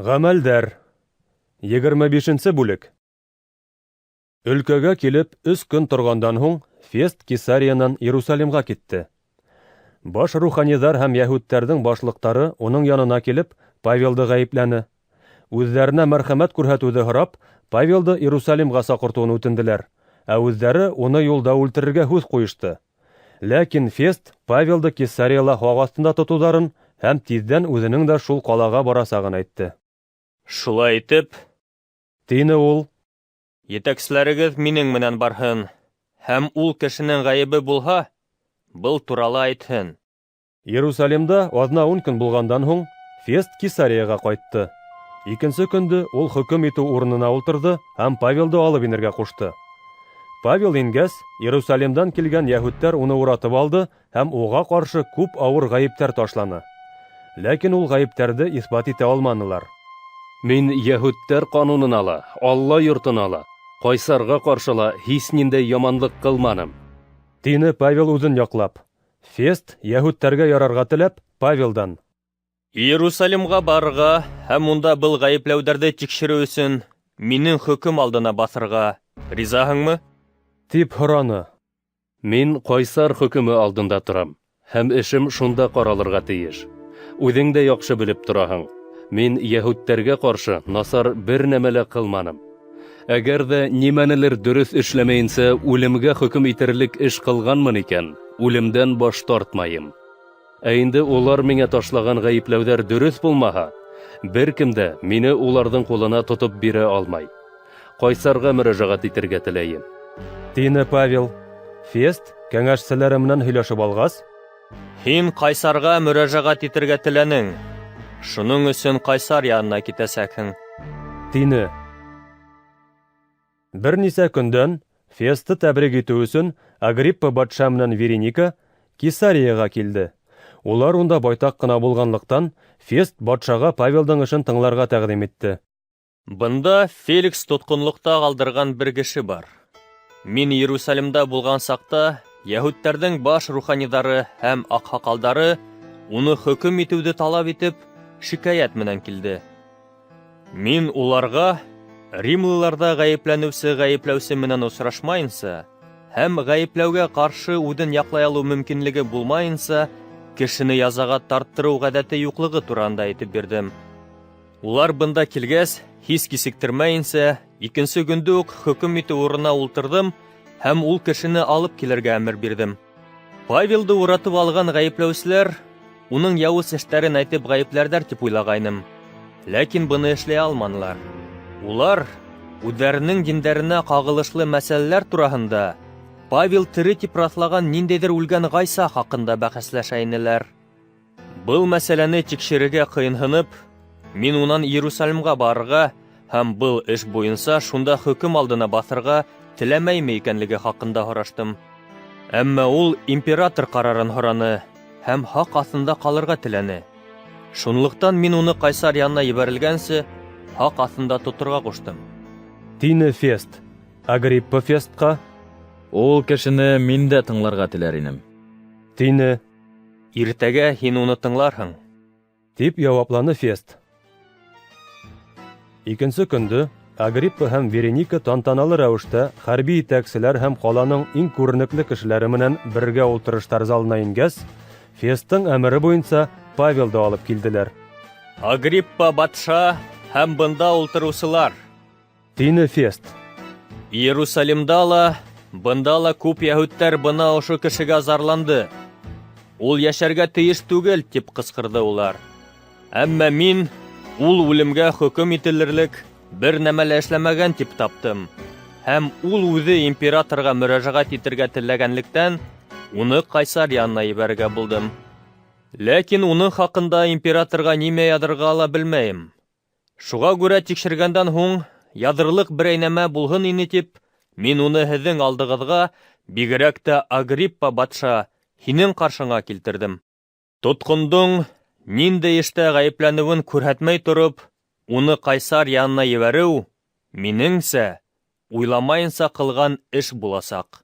Ғәмәлдәр. 25-нче бүлек. Өлкәгә килеп 3 көн торгандан һуң Фест Кесариянан Иерусалимга китте. Баш руханидар һәм яһүдтәрҙең башлыҡтары уның янына килеп Павелды ғәйепләне. Үҙҙәренә мәрхәмәт күрһәтеүҙе һорап, Павелды Иерусалимга саҡыртыуын үтенделәр, ә үҙҙәре уны юлда үлтерергә һүҙ ҡуйышты. Ләкин Фест Павелды Кесарияла һуҡ аҫтында тотоуҙарын һәм тиҙҙән үҙенең дә шул ҡалаға барасағын әйтте. Шулай итеп, Тине ул. етәкселәрегеҙ минең менән барһын, һәм ул кешенең ғәйебе булһа, был турала әйтһен. Иерусалимда аҙна-ун көн булғандан һуң Фест Кесарияға ҡайтты. Икенсе көндө ул хөкөм итеү урынына ултырҙы һәм Павелды алып инергә ҡушты. Павел ингәс, Иерусалимдан килгән йәһүдтәр уны уратып алды һәм уға ҡаршы күп ауыр ғәйептәр ташланы. Ләкин ул ғәйептәрҙе иҫбат итә алманылар. Мин йәһүдтәр ҡанунына ла, Алла йортона ла, Ҡайсарға ҡаршы ла һис ниндәй яманлыҡ ҡылманым. Тине Павел үҙен яҡлап. Фест йәһүдтәргә ярарға теләп Павелдан. Иерусалимға барырға һәм унда был ғәйепләүҙәрҙе тикшереү өсөн минең хөкөм алдына баҫырға ризаһыңмы? Тип һораны. Мин Ҡайсар хөкөмө алдында торам, һәм эшем шунда ҡаралырға тейеш. Үҙең дә яҡшы белеп тораһың. Мин йәһүдтәргә ҡаршы насар бер нәмә лә ҡылманым. Әгәр ҙә нимәнелер дөрөҫ эшләмәйенсә үлемгә хөкөм итерлек эш ҡылғанмын икән, үлемдән баш тартмайым. Ә инде улар миңә ташлаған ғәйепләүҙәр дөрөҫ булмаһа, бер кем дә мине уларҙың ҡулына тотоп бирә алмай. Ҡайсарға мөрәжәғәт итергә теләйем. Тине Павел. Фест кәңәшселәре менән һөйләшеп алғас, Һин Ҡайсарға мөрәжәғәт итергә теләнең. Шуның өсөн Ҡайсар янына китәсәкһең. Тине. Бер нисә көндән Фестты тәбрик итеү өсөн Агриппа батша менән Вереника Кесарияға килде. Улар унда байтаҡ ҡына булғанлыҡтан, Фест батшаға Павелдың эшен тыңларға тәҡдим итте. Бында Феликс тотҡонлоҡта ҡалдырған бер кеше бар. Мин Иерусалимда булған саҡта йәһүдтәрҙең баш руханидары һәм аҡһаҡалдары уны хөкөм итеүҙе талап итеп, шикәйәт менән килде. Мин уларға римлыларҙа ғәйепләүсе менән осрашмайынса һәм ғәйепләүгә ҡаршы үҙен яҡлай алыу мөмкинлеге булмайынса кешене язаға тарттырыу ғәҙәте юҡлығы тураһында әйтеп бирҙем. Улар бында килгәс, һис кисектермәйенсә, икенсе көндө үк хөкөм итеү урынына ултырҙым һәм ул кешене алып килергә әмер бирҙем. Павелды уратып алған ғәйепләүселәр уның яуыз эштәрен әйтеп ғәйепләрҙәр тип уйлағайным. Ләкин быны эшләй алманылар. Улар үҙҙәренең диндәренә ҡағылышлы мәсьәләләр тураһында Павел тере тип раҫлаған ниндәйҙер үлгән Ғайса хаҡында бәхәсләшә инеләр. Был мәсьәләне тикшерергә ҡыйынһынып, мин унан Иерусалимға барырға һәм был эш буйынса шунда хөкөм алдына баҫырға теләмәйме икәнлеге хаҡында һораштым. Әммә ул император ҡарарын һораны һәм һаҡ аҫтында ҡалырға теләне. Шунлыҡтан мин уны Ҡайсар янына ебәрелгәнсе, һаҡ аҫтында тоторға ҡуштым. Тине Фест. Агриппа Фестҡа. Ул кешене мин дә тыңларға теләр инем. Тине. Иртәгә һин уны тыңларһың. Тип яуапланы Фест. Икенсе көндө Агриппа һәм Вереника тантаналы рәүештә хәрби етәкселәр һәм ҡаланың иң күренекле кешеләре менән бергә ултырыштар залына ингәс, Фесттың әмере буйынса Павелды алып килделәр. Агриппа батша һәм бында ултырыусылар. Тине Фест. Иерусалимда ла, бында ла күп йәһүдтәр бына ошо кешегә зарланды. Ул йәшәргә тейеш түгел, тип ҡысҡырҙы улар. Әммә мин ул үлемгә хөкөм ителерлек бер нәмә лә эшләмәгән тип таптым. Һәм ул үҙе императорға мөрәжәғәт итергә теләгәнлектән, уны Ҡайсар янына ебәрергә булдым. Ләкин уның хаҡында императорға нимә яҙырға ла белмәйем. Шуға күрә тикшергәндән һуң, яҙырлыҡ берәй нәмә булһын ине тип, мин уны һеҙҙең алдығыҙға, бигерәк тә Агриппа батша, һинең ҡаршыңа килтерҙем. Тотҡондоң ниндәй эштә ғәйепләнеүен күрһәтмәй тороп, уны Ҡайсар янына ебәреү, минеңсә, уйламайынса ҡылған эш буласаҡ.